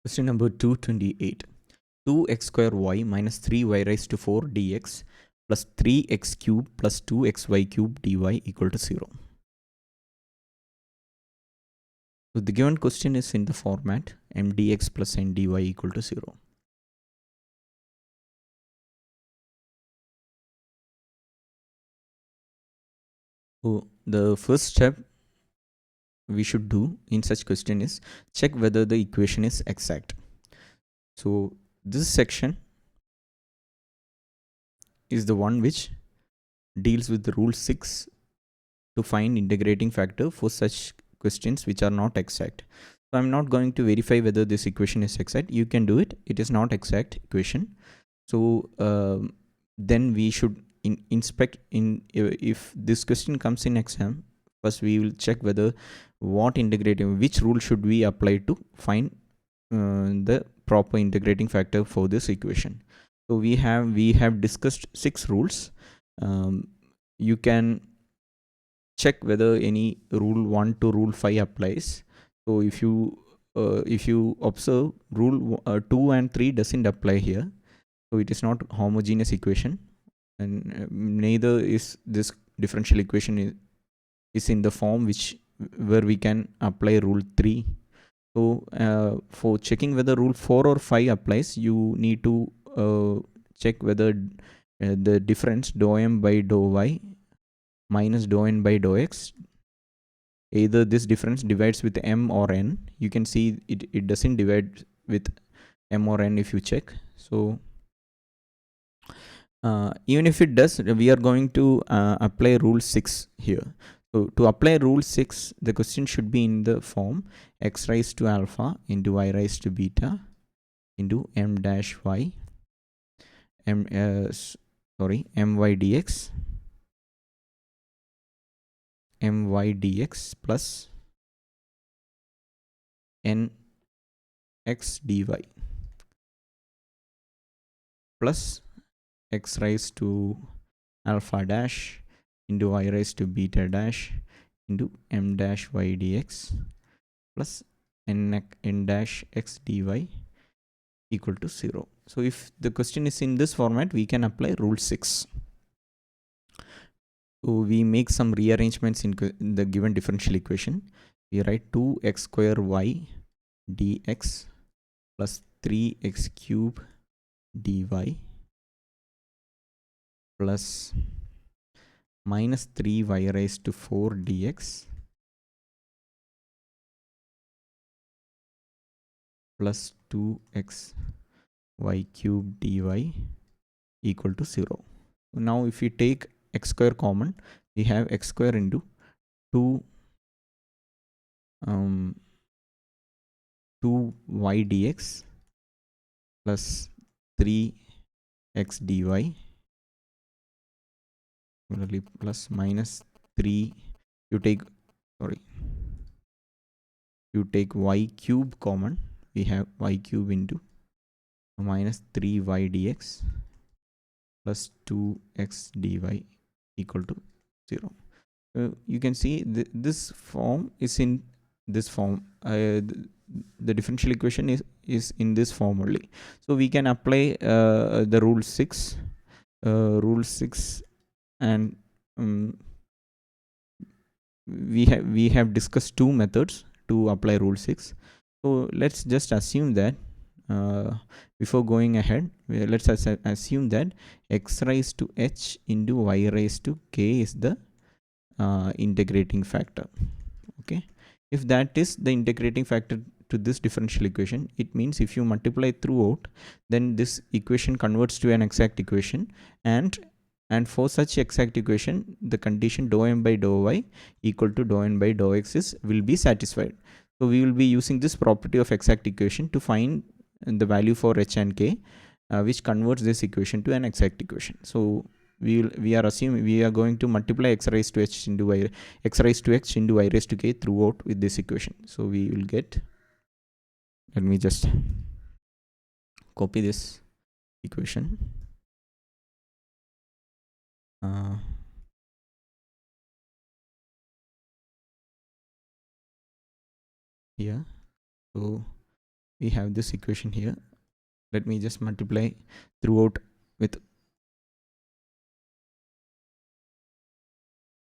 Question number 228. 2x square y minus 3y raised to 4 dx plus 3x cube plus 2xy cube dy equal to 0. So the given question is in the format mdx plus ndy equal to 0. So the first step we should do in such question is check whether the equation is exact. So this section is the one which deals with the rule 6 to find integrating factor for such questions which are not exact. So I'm not going to verify whether this equation is exact. You can do it. It is not exact equation. So then we should inspect in if this question comes in exam. First we will check whether which rule should we apply to find the proper integrating factor for this equation. So we have discussed 6 rules. You can check whether any rule 1 to rule 5 applies. So if you observe rule 2 and 3 doesn't apply here, so it is not homogeneous equation, and neither is this differential equation is in the form where we can apply rule 3. So for checking whether rule 4 or 5 applies, you need to check whether the difference dou m by dou y minus dou n by dou x, either this difference divides with m or n. You can see it doesn't divide with m or n if you check. So even if it does, we are going to apply rule 6 here. So to apply rule 6, the question should be in the form x raised to alpha into y raised to beta into m dash y my dx my dx plus nx dy plus x raised to alpha dash into y raised to beta dash into m dash y dx plus n dash x dy equal to 0. So if the question is in this format, we can apply rule 6. So we make some rearrangements in the given differential equation. We write 2x square y dx plus 3x cube dy plus minus 3y raised to 4 dx plus 2x y cube dy equal to 0. So now if we take x square common, we have x square into 2 2y dx plus 3x dy plus minus 3, you take y cube common, we have y cube into minus 3y dx plus 2x dy equal to 0. You can see this form is in this form. The differential equation is in this form only. So we can apply the rule 6 and we have discussed 2 methods to apply rule 6. So let's just assume that before going ahead, let's assume that x raised to h into y raised to k is the integrating factor. Okay, if that is the integrating factor to this differential equation, it means if you multiply throughout, then this equation converts to an exact equation, and for such exact equation, the condition dou m by dou y equal to dou n by dou x will be satisfied. So we will be using this property of exact equation to find the value for h and k, which converts this equation to an exact equation. So we are going to multiply x raised to h into y, x raised to x into y raised to k throughout with this equation. So we will get, let me just copy this equation. Here, so we have this equation here. Let me just multiply throughout with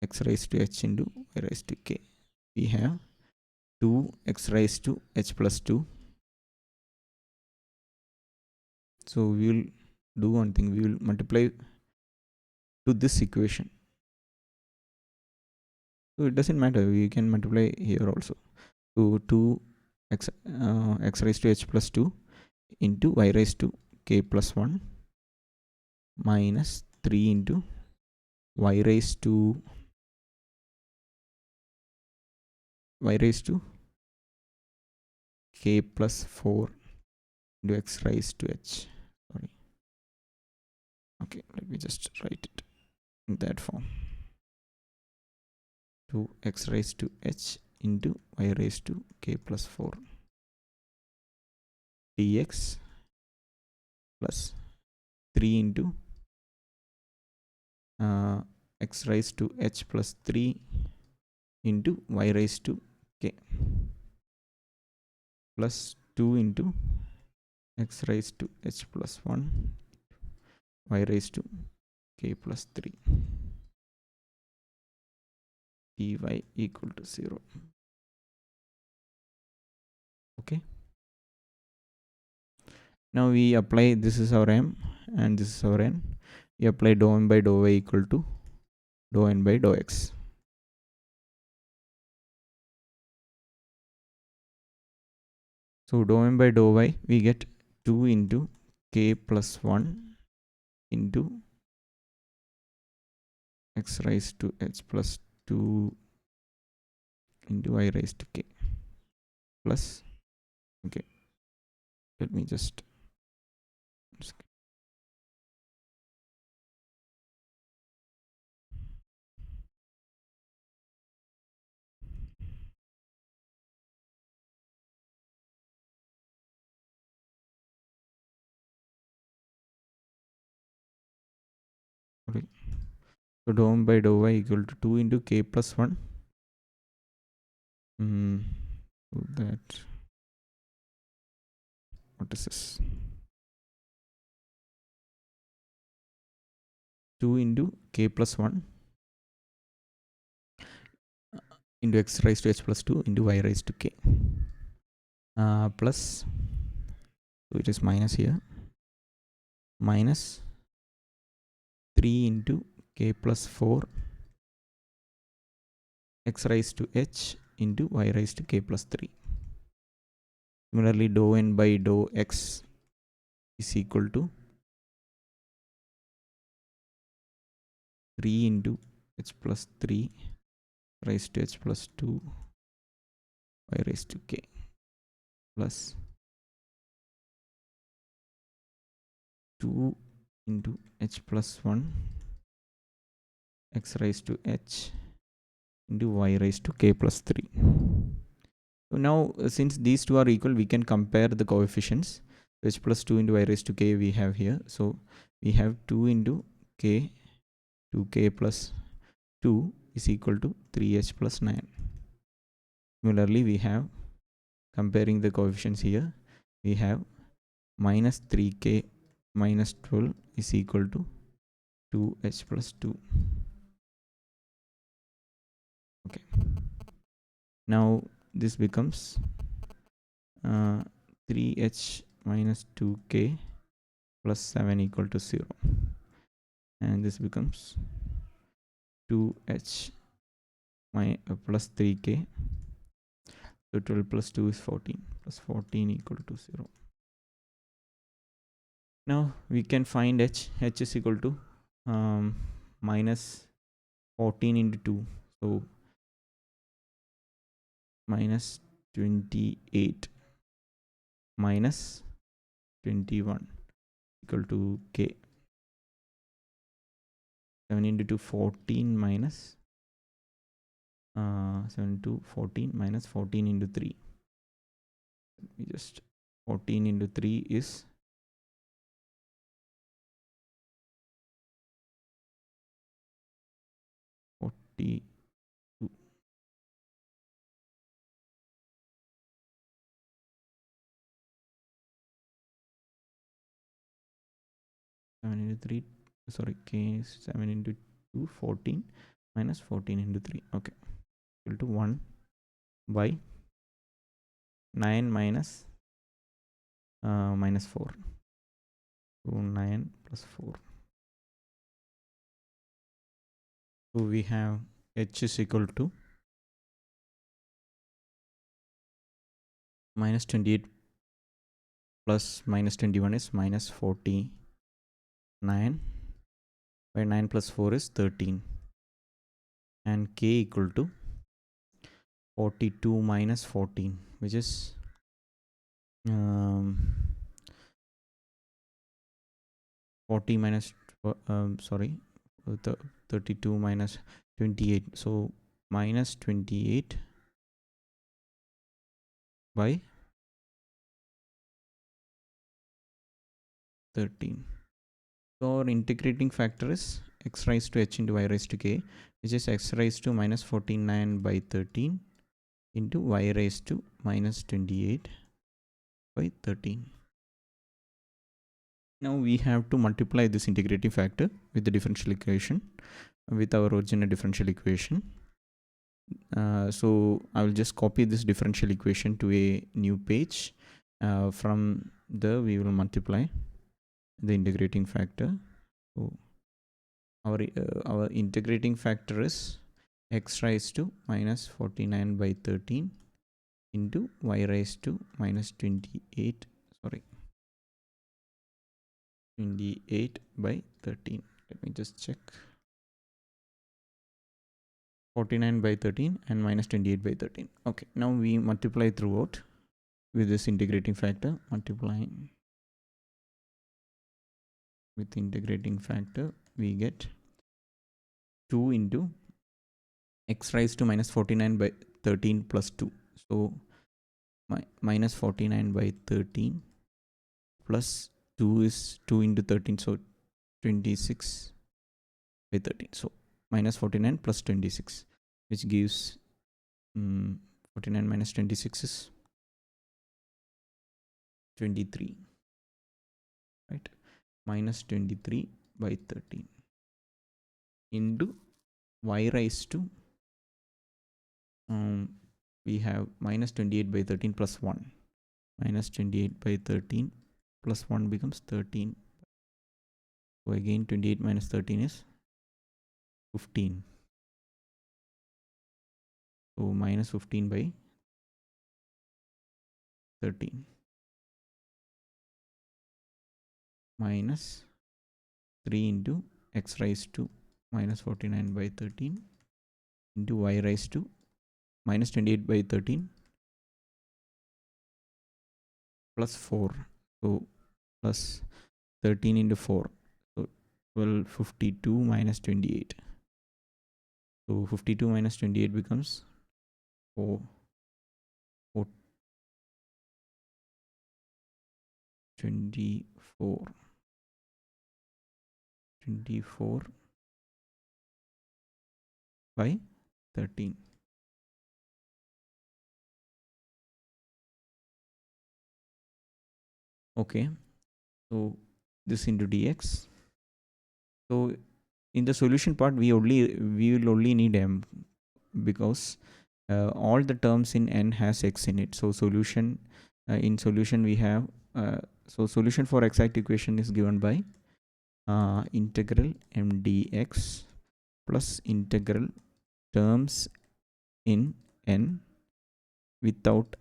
x raised to h into y raised to k. We have 2x raised to h plus 2. So we will do one thing, we will multiply to this equation. So it doesn't matter, we can multiply here also. So 2x x raised to h plus 2 into y raised to k plus 1 minus 3 into y raised to k plus 4 into x raised to h. Sorry. Okay, let me just write it in that form. 2x raised to h into y raised to k plus 4 dx plus 3 into x raised to h plus 3 into y raised to k plus 2 into x raised to h plus 1 y raised to k plus 3 dy equal to 0. Okay, now we apply, this is our m and this is our n. We apply dou m by dou y equal to dou n by dou x. So dou m by dou y, we get 2 into k plus 1 into x raised to h plus 2 into y raised to k plus, okay, let me just sorry. So dou m by dou y equal to 2 into k plus 1. So that, what is this? 2 into k plus 1 into x raised to h plus 2 into y raised to k plus, so it is minus here, minus 3 into k plus 4 x raised to h into y raised to k plus 3. Similarly, dou n by dou x is equal to 3 into h plus 3 raised to h plus 2 y raised to k plus 2 into h plus 1 x raised to h into y raised to k plus 3. So now since these two are equal, we can compare the coefficients. H plus 2 into y raised to k we have here. So we have 2 into k, 2k plus 2 is equal to 3h plus 9. Similarly, we have, comparing the coefficients here, we have minus 3k minus 12 is equal to 2h plus 2. Okay, now this becomes 3h minus 2k plus 7 equal to 0, and this becomes 2h plus 3k. So 12 plus 2 is 14 plus 14 equal to 0. Now we can find h is equal to minus 14 into 2, so minus 28 minus 21 equal to k. 7 into 2 14 minus 7 to 14 minus 14 into 3. We just 14 into 3 is 42. 7 into 3, sorry, k is 7 into 2, 14 minus 14 into 3. Okay, equal to 1 by 9 minus minus 4. So 9 plus 4. So we have h is equal to minus 28 plus minus 21 is minus 49 by 9 plus 4 is 13, and k equal to 42 minus 14, which is 40 minus sorry, 32 minus 28, so minus 28 by 13. So our integrating factor is x raised to h into y raised to k, which is x raised to minus 49 by 13 into y raised to minus 28 by 13. Now we have to multiply this integrating factor with the differential equation, with our original differential equation. So I will just copy this differential equation to a new page. From there we will multiply the integrating factor. So our integrating factor is x raised to minus 49 by 13 into y raised to minus 28, sorry, 28 by 13. Let me just check. 49 by 13 and minus 28 by 13. Okay, now we multiply throughout with this integrating factor. Multiplying with integrating factor, we get 2 into x raised to minus 49 by 13 plus 2. So minus 49 by 13 plus 2 is 2 into 13, so 26 by 13. So minus 49 plus 26, which gives 49 minus 26 is 23, right? Minus 23 by 13 into y raised to we have minus 28 by 13 plus 1. Minus 28 by 13 plus 1 becomes 13. So again 28 minus 13 is 15. So minus 15 by 13 minus 3 into x raised to minus 49 by 13 into y raised to minus 28 by 13 plus 4. So plus 13 into 4. So 52 minus 28. So 52 minus 28 becomes 4, 24 by 13. Okay, so this into dx. So in the solution part, we will only need m, because all the terms in n has x in it. So solution in solution we have so solution for exact equation is given by integral mdx plus integral terms in n without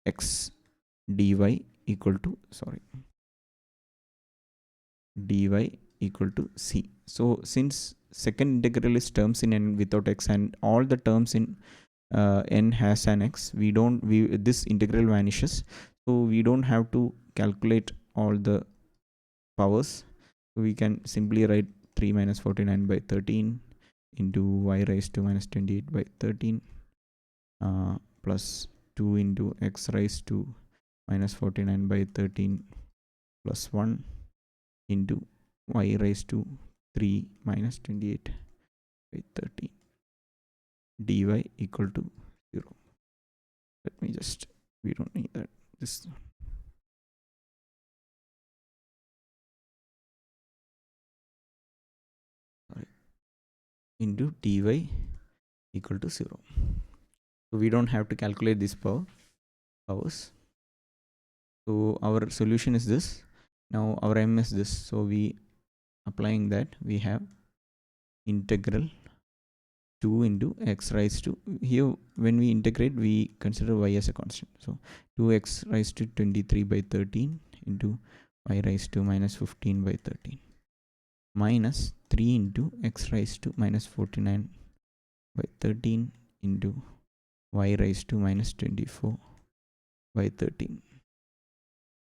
x dy equal to, sorry, dy equal to c. So since second integral is terms in n without x, and all the terms in n has an x, this integral vanishes, so we don't have to calculate all the powers. We can simply write 3 minus 49 by 13 into y raised to minus 28 by 13 plus 2 into x raised to minus 49 by 13 plus 1 into y raised to 3 minus 28 by 13 dy equal to 0. Let me just, we don't need that, this into dy equal to 0. So we don't have to calculate this powers. So our solution is this. Now our m is this. So we applying that, we have integral 2 into x raised to, here when we integrate we consider y as a constant. So 2x raised to 23 by 13 into y raised to minus 15 by 13 minus 3 into x raised to minus 49 by 13 into y raised to minus 24 by 13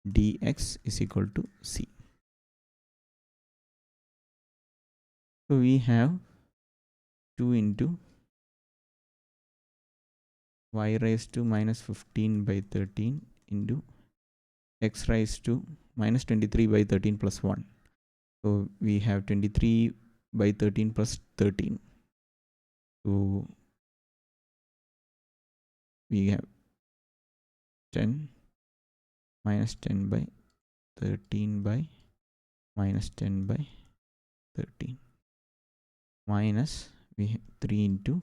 dx is equal to c. So we have 2 into y raised to minus 15 by 13 into x raised to minus 23 by 13 plus 1. So we have 23 by 13 plus 13. So we have 10 minus 10 by 13 by minus 10 by 13 minus we have 3 into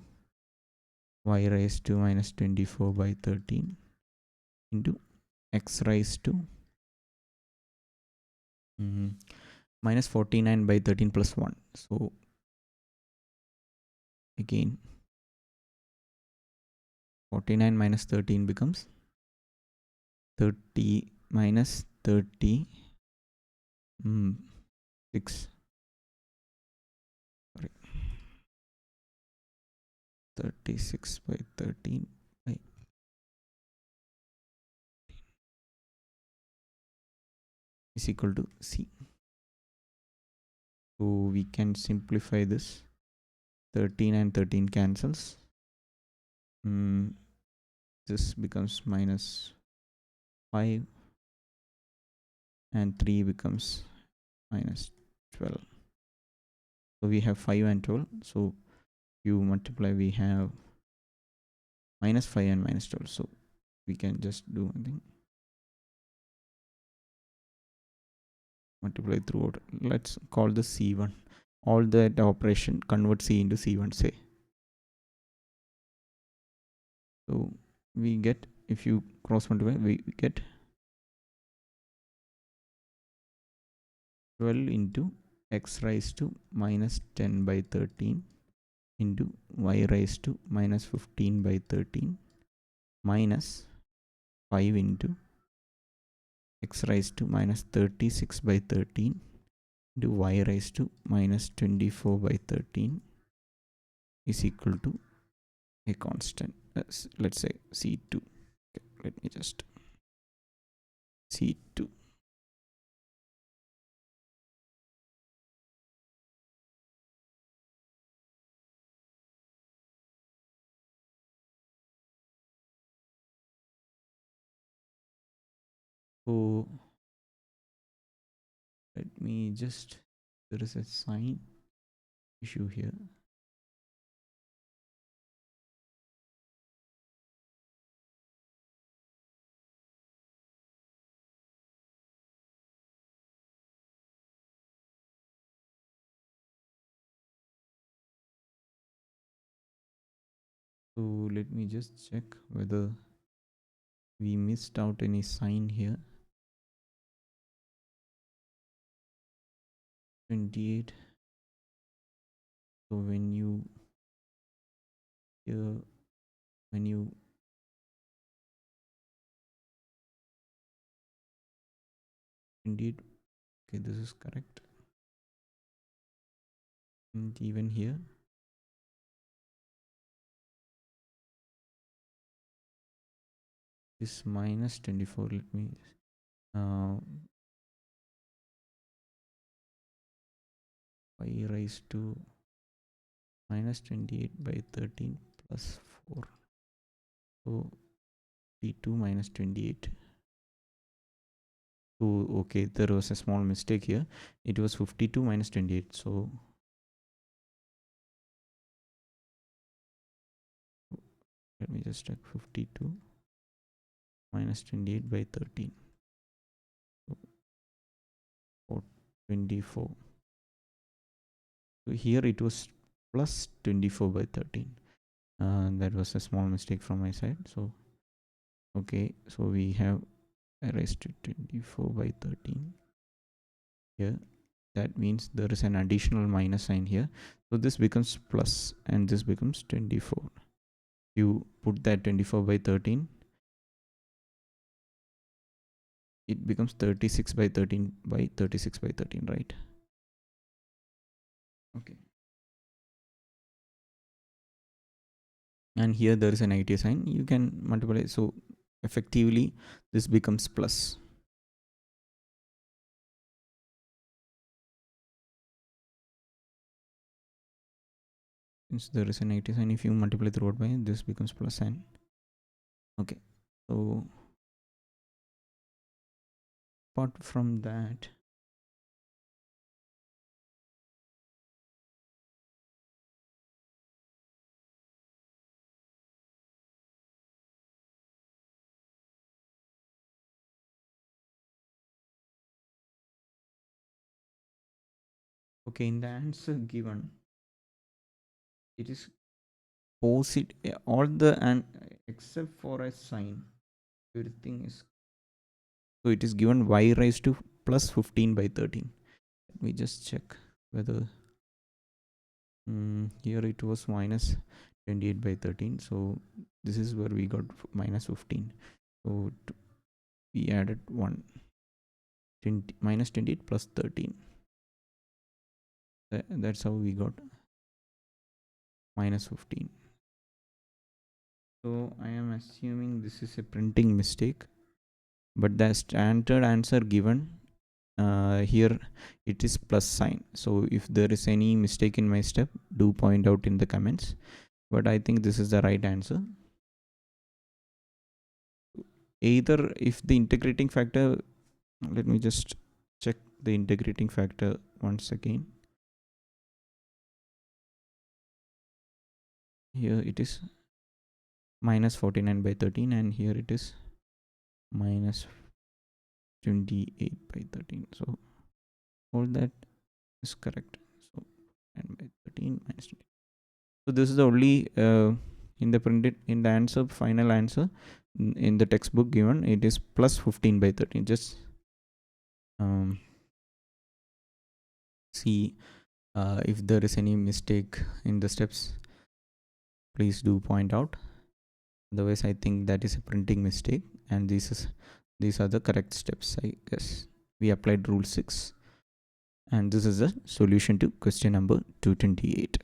y raised to minus 24 by 13 into x raised to minus 49 by 13 plus 1. So again 49 minus 13 becomes 30 minus 30 6, sorry, 36 by 13 by is equal to c. So we can simplify this. 13 and 13 cancels. This becomes minus 5 and 3 becomes minus 12. So we have 5 and 12. So you multiply, we have minus 5 and minus 12. So we can just do one thing. Multiply throughout. Let's call the C1. All that operation convert C into C1, say. So we get, if you cross multiply, we get 12 into x raised to minus 10 by 13 into y raised to minus 15 by 13 minus 5 into x raised to minus 36 by 13 into y raised to minus 24 by 13 is equal to a constant. Let's say C2. Okay, let me just C2. So let me just, there is a sign issue here. So let me just check whether we missed out any sign here. 28. So when you here, when you 28, okay, this is correct. And even here, this minus 24. Let me y raised to minus 28 by 13 plus 4. So P2 minus 28. So okay, there was a small mistake here. It was 52 minus 28. So let me just check. 52 minus 28 by 13. So 24. So here it was plus 24 by 13. That was a small mistake from my side. So okay, so we have raised to 24 by 13 here. That means there is an additional minus sign here, so this becomes plus and this becomes 24. You put that 24 by 13, it becomes 36 by 13 by 36 by 13, right? Okay, and here there is a negative sign, you can multiply, so effectively this becomes plus. Since there is a negative sign, if you multiply throughout by, this becomes plus sign. Okay, so apart from that, okay, in the answer given, it is positive, all the, and except for a sign, everything is, so it is given y raised to plus 15 by 13. Let me just check whether here it was minus 28 by 13, so this is where we got minus 15. So we added 1, 20, minus 28 plus 13. That's how we got minus 15. So I am assuming this is a printing mistake, but the standard answer given here, it is plus sign. So if there is any mistake in my step, do point out in the comments, but I think this is the right answer. Either if the integrating factor, let me just check the integrating factor once again. Here it is minus 49 by 13 and here it is minus 28 by 13. So all that is correct. So 9 by 13 minus 20. So this is the only in the printed, in the answer, final answer in the textbook given, it is plus 15 by 13. Just see if there is any mistake in the steps, please do point out. Otherwise I think that is a printing mistake and these are the correct steps. I guess we applied rule 6 and this is the solution to question number 228.